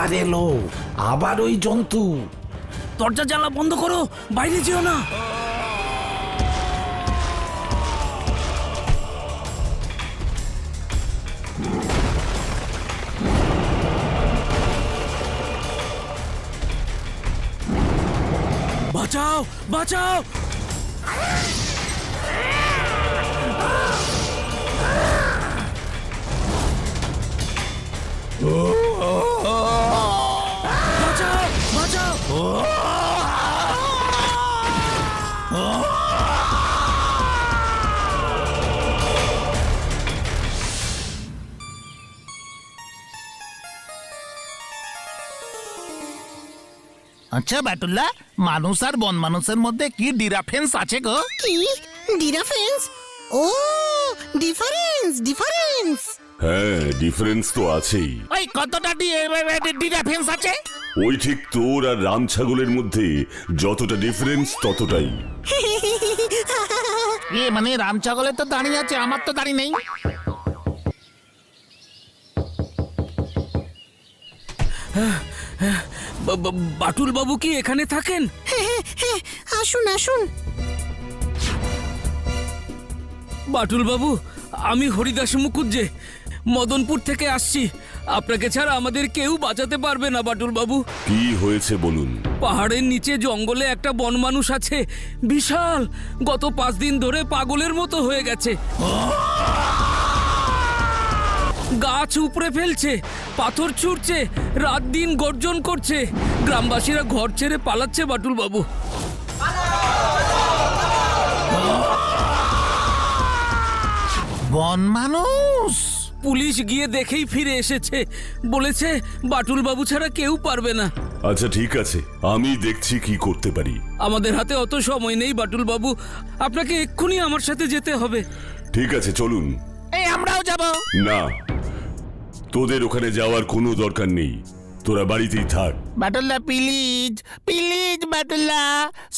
আবার এলো, আবার ওই জন্তু। দরজা জানলা বন্ধ করো, বাইরে যেও না। বাঁচাও, বাঁচাও। বাঁচাও, বাঁচাও। আচ্ছা বাটুল্লা, মানুষ আর বন মানুষের মধ্যে কি ডিফারেন্স আছে গো? কি ডিফারেন্স? ও ডিফারেন্স ডিফারেন্স হ্যাঁ, ডিফারেন্স তো আছেই। ওই কতটা ডিফারেন্স আছে? ওই ঠিক তোর আর রাম ছাগলের মধ্যে যতটা ডিফারেন্স ততটাই। এ মানে রাম ছাগলের তো দাঁড়িয়ে আছে, আমার তো দাঁড়িয়ে নেই। বাটুল বাবু কি এখানে থাকেন? হ্যাঁ, আসুন আসুন। বাটুল বাবু, আমি হরিদাস মুকুজ্জে মদনপুর থেকে আসছি। আপনাকে ছাড়া আমাদের কেউ বাঁচাতে পারবে না বাটুল বাবু। কি হয়েছে বলুন। পাহাড়ের নিচে জঙ্গলে একটা বন মানুষ আছে, বিশাল। গত 5 দিন ধরে পাগলের মতো হয়ে গেছে। গাছ উপড়ে ফেলছে, পাথর ছুঁড়ছে, রাত দিন গর্জন করছে। গ্রামবাসীরা ঘর ছেড়ে পালাচ্ছে বাটুল বাবু। বন মানুষ? পুলিশ গিয়ে দেখেই ফিরে এসেছে, বলেছে বাটুল বাবু ছাড়া কেউ পারবে না। আচ্ছা ঠিক আছে, আমি দেখছি কি করতে পারি। আমাদের হাতে অত সময় নেই বাটুল বাবু, আপনাকে এক্ষুনি আমার সাথে যেতে হবে। ঠিক আছে চলুন। এই আমরাও যাব। না, তোদের ওখানে যাওয়ার কোনো দরকার নেই, তোরা বাড়িতেই থাক। বাটুল্লা প্লিজ প্লিজ, বাটুল্লা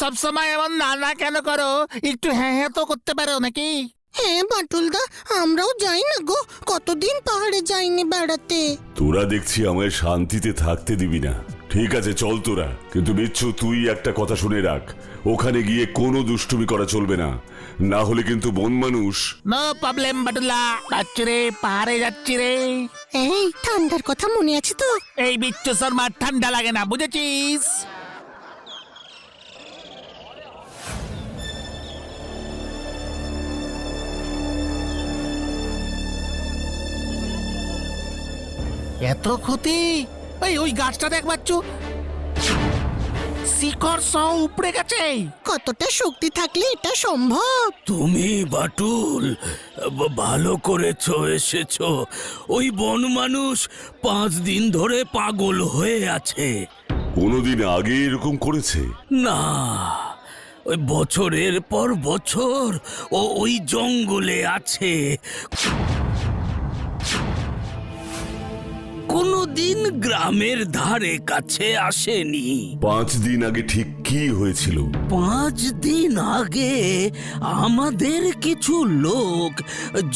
সব সময় এমন না না কেন করো? একটু হ্যাঁ হ্যাঁ তো করতে পারো নাকি? হ্যাঁ বাটুলদা, আমরাও যাই না গো, কতদিন পাহাড়ে যাইনি বেড়াতে। তোরা দেখছি আমায় শান্তিতে থাকতে দিবি না। ঠিক আছে চল তোরা, কিন্তু বিচ্ছু তুই একটা কথা শুনে রাখ, ওখানে গিয়ে কোনো দুষ্টুমি করা চলবে না, না হলে কিন্তু বন মানুষ। নো প্রবলেম বাটুল্লা, যাচ্ছি রে, পাহাড়ে যাচ্ছি রে। এই ঠান্ডার কথা মনে আছে তো? এই বিচ্ছু শর্মার ঠান্ডা লাগে না, বুঝেছিস? এত ক্ষতি? ওই গাছটা দেখ বাচ্চু, শিকড় সহ উপড়ে গেছে। কতটা শক্তি থাকলে এটা সম্ভব? তুমি বাটুল ভালো করেছো এসেছো। ওই বন মানুষ 5 দিন ধরে পাগল হয়ে আছে। কোনোদিন আগে এরকম করেছে? না, ওই বছরের পর বছর ও ওই জঙ্গলে আছে, কোনোদিন গ্রামের ধারে কাছে আসেনি। 5 দিন আগে ঠিক কি হয়েছিল? 5 দিন আগে আমাদের কিছু লোক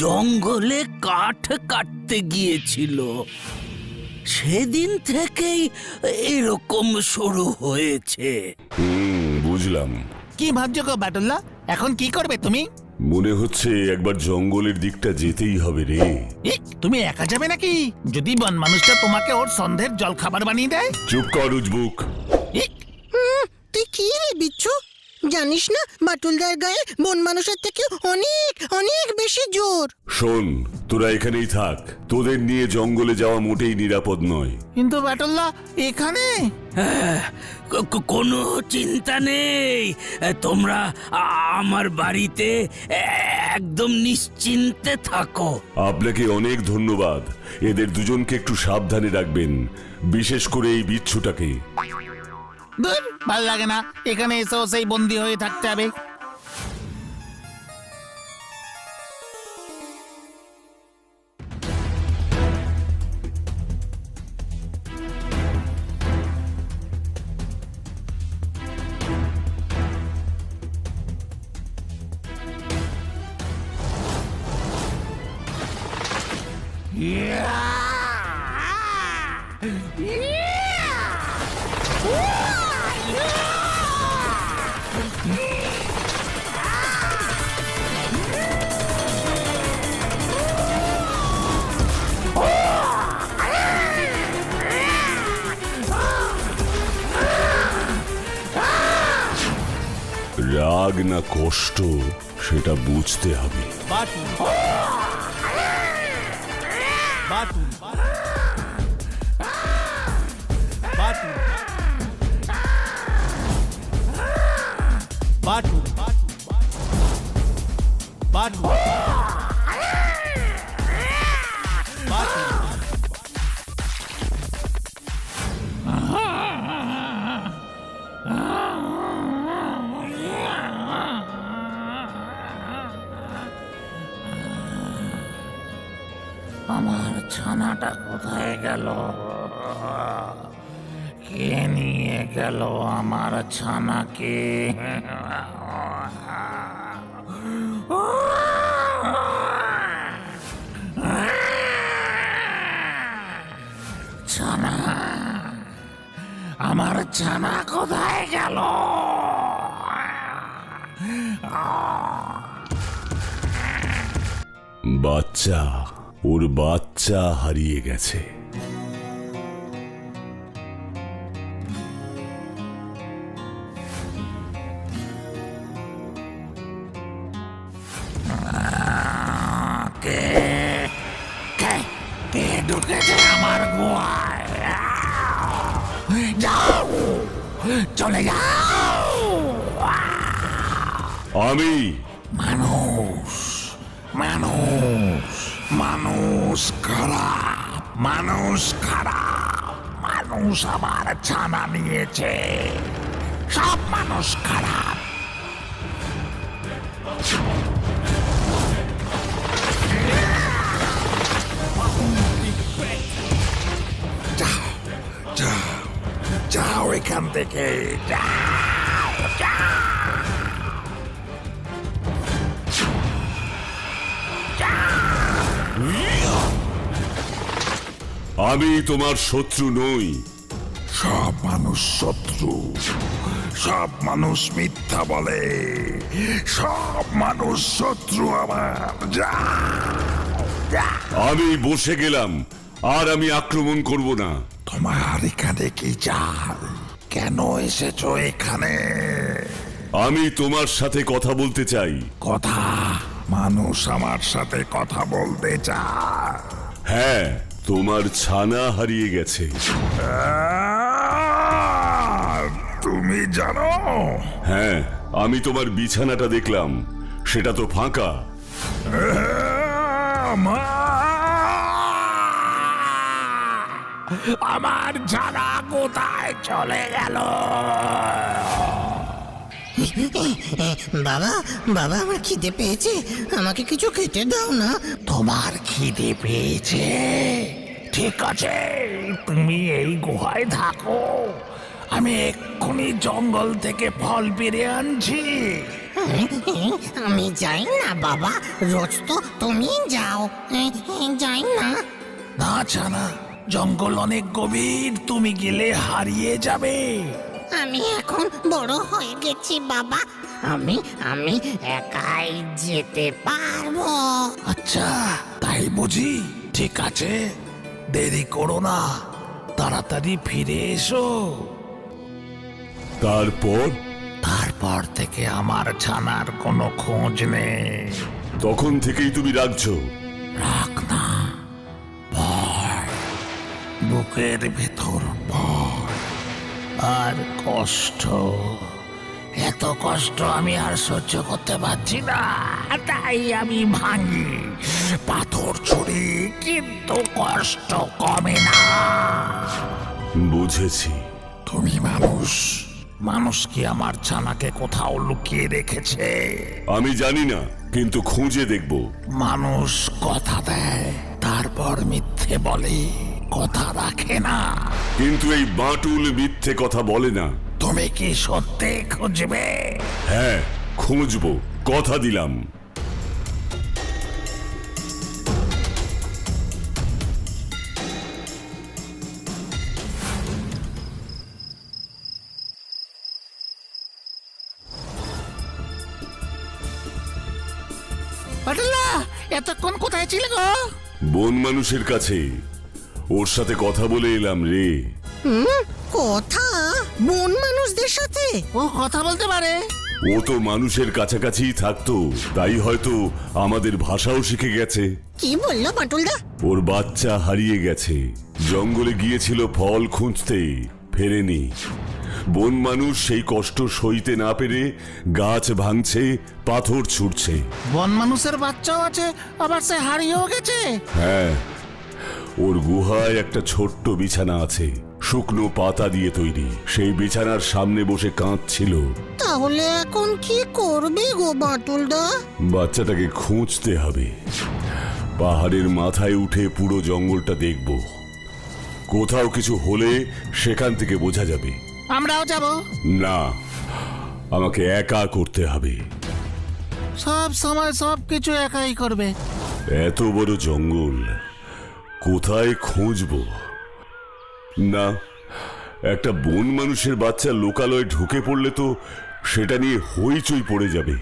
জঙ্গলে কাঠ কাটতে গিয়েছিল। সেদিন থেকেই এরকম শুরু হয়েছে। বুঝলাম। কি ভাবছো গো বাটুল্লা, এখন কি করবে তুমি? মনে হচ্ছে একবার জঙ্গলের দিকটা যেতেই হবে রে। তুমি একা যাবে নাকি? যদি বন মানুষটা তোমাকে ওর সন্ধ্যের জল খাবার বানিয়ে দেয়? চুপ কর উজবুক। তুই কি রে বিচ্ছু, জানিস না বাটুলদার গায়ে বন মানুষের থেকে অনেক অনেক বেশি জোর। শোন, তোরা এখানেই থাক, তোদের নিয়ে জঙ্গলে যাওয়া মোটেই নিরাপদ নয়। কিন্তু বাটুল্লা এখানে? কোনো চিন্তা নেই, তোমরা আমার বাড়িতে একদম নিশ্চিন্তে থাকো। আপনাকে অনেক ধন্যবাদ। এদের দুজনকে একটু সাবধানে রাখবেন, বিশেষ করে এই বিচ্ছুটাকে। দূর, ভাল লাগে না এখানে এসেও সেই বন্দি হয়ে থাকতে হবে। Yeah! রাগ না কষ্ট সেটা বুঝতে হবে। বাটুল বাটুল বাটুল বাটুল বাটুল বাটুল আমার ছানাটা কোথায় গেল? কে নিয়ে গেল আমার ছানাকে? ছানা, আমার ছানা কোথায় গেল? বাচ্চা, ওর বাচ্চা হারিয়ে গেছে। কে কে কে ঢুকেছে আমার গুহায়? যাও, চলে যাও। আমি মানুষ মানুষ মানুষ খারাপ, মানুষ খারাপ, মানুষ আমার ছানা নিয়েছে। সব মানুষ খারাপ। যাও যাও যাও এখান থেকে, যাও যাও। আমি তোমার শত্রু নই। সব মানুষ শত্রু, সব মানুষ মিথ্যা বলে, সব মানুষ শত্রু আমার। যা আমি বসে গেলাম, আর আমি আক্রমণ করব না। তোমার এখানে কি চাল? কেন এসেছো এখানে? আমি তোমার সাথে কথা বলতে চাই। কথা? মানুষ আমার সাথে কথা বলতে চায়? হ্যাঁ, তোমার ছানা হারিয়ে গেছে। তুমি জানো? হ্যাঁ, আমি তোমার বিছানাটা দেখলাম, সেটা তো ফাঁকা। আমার ছানা কোথায় চলে গেল? বাবা বাবা আমার খিদে পেয়েছে, আমাকে কিছু খেতে দাও না। তোমার খিদে পেয়েছে? ঠিক আছে, তুমি এই গুহায় থাকো, আমি এক্ষুনি জঙ্গল থেকে ফল পেরে আনছি। আমি যাই না বাবা, রোজ তো তুমি যাও। যাই না। না ছানা, জঙ্গল অনেক গভীর, তুমি গেলে হারিয়ে যাবে। আমি এখন বড় হয়ে গেছি বাবা, আমি আমি একাই যেতে পারবো। আচ্ছা তাই বুঝি? ঠিক আছে, দেরি করো না, তাড়াতাড়ি ফিরে এসো। তারপর থেকে আমার ছানার কোনো খোঁজ নেই। তখন থেকেই তুমি রাখছো? রাখ না, ভয়, বুকের ভেতর ভয় আর কষ্ট। এত কষ্ট আমি আর সহ্য করতে পারছি না, তাই আমি ভাঙি পাথর ছুঁড়ি, কিন্তু কষ্ট কমে না। বুঝেছি। তুমি মানুষ, মানুষ কি আমার ছানাকে কোথাও লুকিয়ে রেখেছে? আমি জানি না, কিন্তু খুঁজে দেখব। মানুষ কথা দেয়, তারপর মিথ্যে বলে, কথা রাখে না। কিন্তু এই বাঁটুল মিথ্যে কথা বলে না। তুমি কি সত্যি খুঁজবে? হ্যাঁ, খুঁজবো, কথা দিলাম। বাটুলদা এতক্ষণ কোথায় ছিলে গো? বন মানুষের কাছে ওর সাথে কথা বলে এলাম রে। কথা বন মানুষদের সাথে? ও কথা বলতে পারে? ও তো মানুষের কাছাকাছিই থাকতো, তাই হয়তো আমাদের ভাষাও শিখে গেছে। কি বললো বাটুলদা? ওর বাচ্চা হারিয়ে গেছে, জঙ্গলে গিয়েছিল ফল খুঁজতে, ফেরেনি। বন মানুষ সেই কষ্ট সইতে না পেরে গাছ ভাঙছে, পাথর ছুটছে। বন মানুষের বাচ্চাও আছে, আবার সে হারিয়েও গেছে। হ্যাঁ, ওর গুহায় একটা ছোট্ট বিছানা আছে, শুকনো পাতা দিয়ে তৈরি। সেই বিছানার সামনে বসে কাঁদছিল। তাহলে এখন কি করবে গো বাটুলদা? বাচ্চাটাকে খুঁজতে হবে। পাহাড়ের মাথায় উঠে পুরো জঙ্গলটা দেখব, কোথাও কিছু হলে সেখান থেকে বোঝা যাবে। আমরাও যাব? না, আমাকে একা করতে হবে। সব সময় সব কিছু একাই করবে? এত বড় জঙ্গল কোথায় খুঁজবো? না, একটা বন মানুষের বাচ্চা লোকালয়ে ঢুকে পড়লে তো সেটা নিয়ে হইচই পড়ে যাবে।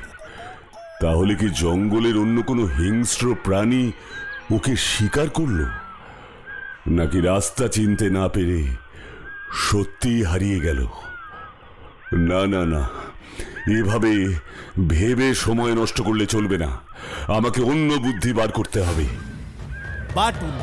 তাহলে কি জঙ্গলের অন্য কোনো হিংস্র প্রাণী ওকে শিকার করলো, নাকি রাস্তা চিনতে না পেরে সত্যিই হারিয়ে গেল? না না না, এভাবে ভেবে সময় নষ্ট করলে চলবে না। আমাকে অন্য বুদ্ধি বার করতে হবে। বাটুল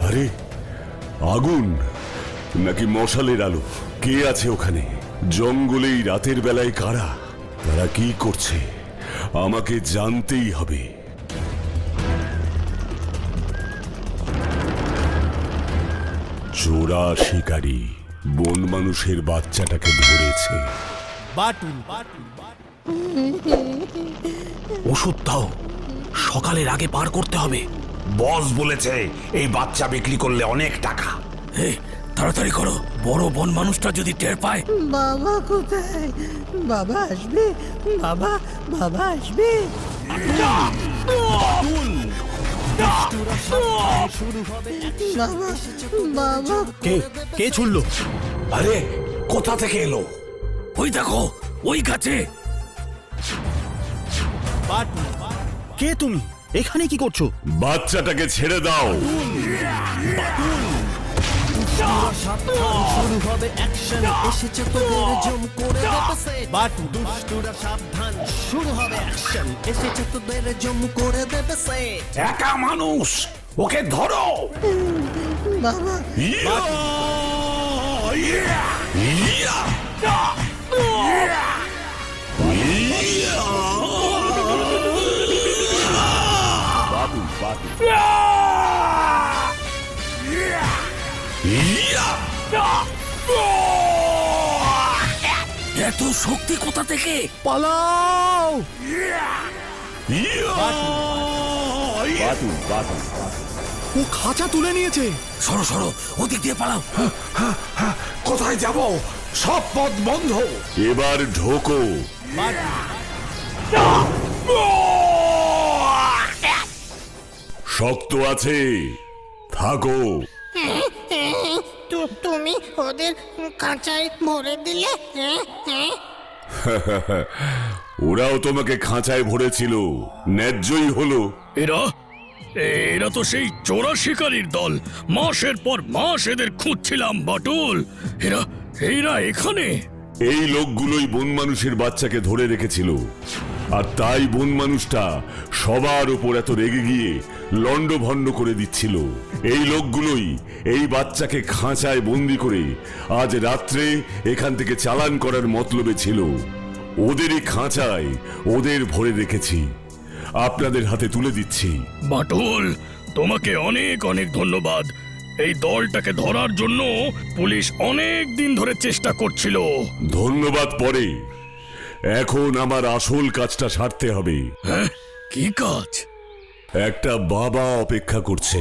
আরে, আগুন নাকি মশালের আলো? কে আছে ওখানে? জঙ্গলেই রাতের বেলায় কারা? তারা কি করছে আমাকে জানতেই হবে। চোরা শিকারী বন মানুষের বাচ্চাটাকে ধরেছে। বাটুল ওষুধ দাও, সকালের আগে পার করতে হবে। বস বলেছে এই বাচ্চা বিক্রি করলে অনেক টাকা। তাড়াতাড়ি করো, বড় বন মানুষটা যদি টের পায়। বাবা কোথায়? বাবা আসবে? বাবা বাবা আসবে? বাবা বাবা কে ছুড়লো? আরে, কোথা থেকে এলো? ওই দেখো, ওই গাছে। কে তুমি? এখানে কি করছো? বাচ্চাটাকে ছেড়ে দাও। শুরু হবে অ্যাকশন, এসেছে তোদের জম করে দেবে সে। দুষ্টুরা সাবধান, শুরু হবে অ্যাকশন, এসেছে তোদের জম করে দেবে সে। একা মানুষ, ওকে ধরো। বাবা ইয়া! ইয়া! ইয়া! ইয়া! ইয়া! এত শক্তি কোথা থেকে? পালাও! ইয়া! ও খাঁচা তুলে নিয়েছে। সরো সরো, ওদিক দিয়ে পালাও। কোথায় যাব? সব পথ বন্ধ। এবার ঢোকো। শক্ত আছে, থাকো। তুমি ওদের কাঁচায় ভরে দিলে? ওরাও তোমাকে খাঁচায় ভরেছিল, ন্যায্যই হলো। এরা তো সেই চোরা শিকারীর দল। মাসের পর মাস এদের খুঁজছিলাম বাটুল। এরা এখানে? এই লোকগুলোই বন মানুষের বাচ্চাকে ধরে রেখেছিল, আর তাই বন মানুষটা সবার উপর এত রেগে গিয়ে লন্ডভন্ড করে দিচ্ছিল। এই লোকগুলোই এই বাচ্চাকে খাঁচায় বন্দি করে আজ রাত্রে এখান থেকে চালান করার মতলবে ছিল। ওদেরই খাঁচায় ওদের ভরে রেখেছি, আপনাদের হাতে তুলে দিচ্ছি। বাটুল, তোমাকে অনেক অনেক ধন্যবাদ। এই দলটাকে ধরার জন্য পুলিশ অনেক দিন ধরে চেষ্টা করছিল। ধন্যবাদ পরে, এখন আমার আসল কাজটা সারতে হবে। হ্যাঁ, কি কাজ? একটা বাবা অপেক্ষা করছে।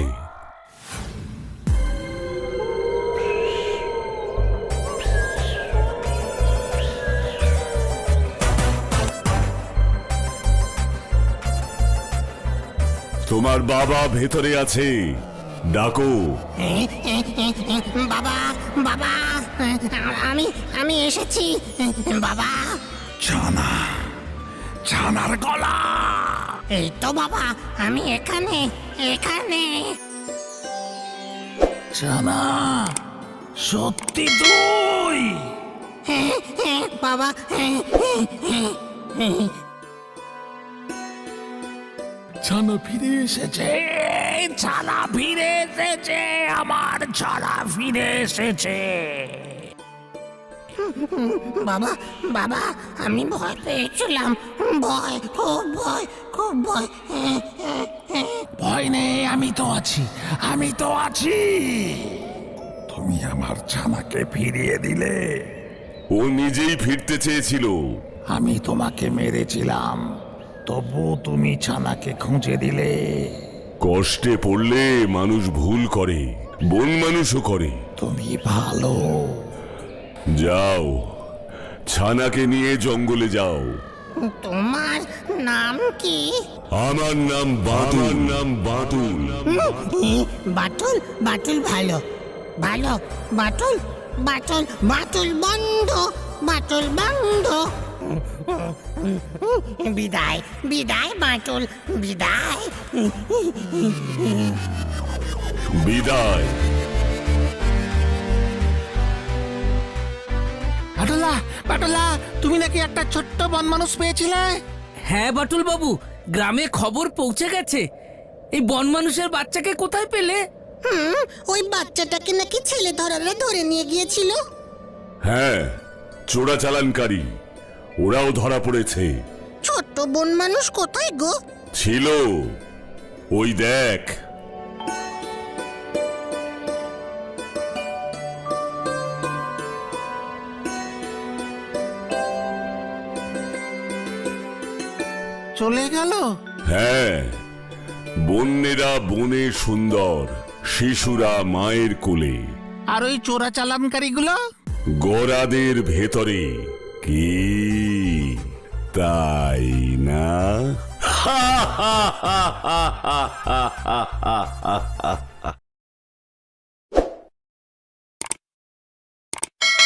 তোমার বাবা ভেতরে আছে, ডাকো। বাবা বাবা আমি এসেছি বাবা। ছানার গলা। এই তো বাবা, আমি এখানে এখানে। ছানা, সত্যি তুই? বাবা ছানা ফিরে এসেছে, ছানা ফিরে এসেছে, আমার ছানা ফিরে এসেছে। বাবা বাবা আমি ভয় পেয়েছিলাম, ভয় খুব ভয় খুব ভয়। ভয় নেই, আমি তো আছি, আমি তো আছি। তুমি আমার ছানাকে ফিরিয়ে দিলে। ও নিজেই ফিরতে চেয়েছিল। আমি তোমাকে মেরেছিলাম, তবু তুমি ছানাকে খুঁজে দিলে। কষ্টে পড়লে মানুষ ভুল করে, বন মানুষও করে। তুমি ভালো। যাও, ছানাকে নিয়ে জঙ্গলে যাও। তোমার নাম কি? আমার নাম বাতুল। নাম বাতুল। বাটুল বাটুল ভালো ভালো। বাটুল বাটুল বাটুল বন্ধ, বাটুল বন্ধ। বিদায় বিদায় বাটুল, বিদায় বিদায়। বাটুলা বাটুলা, তুমি নাকি একটা ছোট্ট বন মানুষ পেয়েছিলে? হ্যাঁ বাটুল বাবু, গ্রামে খবর পৌঁছে গেছে। এই বন মানুষের বাচ্চাকে কোথায় পেলে? ওই বাচ্চাটাকে নাকি ছেলে ধরারা ধরে নিয়ে গিয়েছিল। হ্যাঁ, চোরাচালানকারী, ওরাও ধরা পড়েছে। ছোট্ট বন মানুষ কোথায় গো? ছিল, ওই দেখ। চলে গেল? হ্যাঁ, বন্যেরা বনে সুন্দর, শিশুরা মায়ের কোলে, আর ওই চোরাচালানকারীগুলো? গোরাদের ভেতরে। কি তাই না?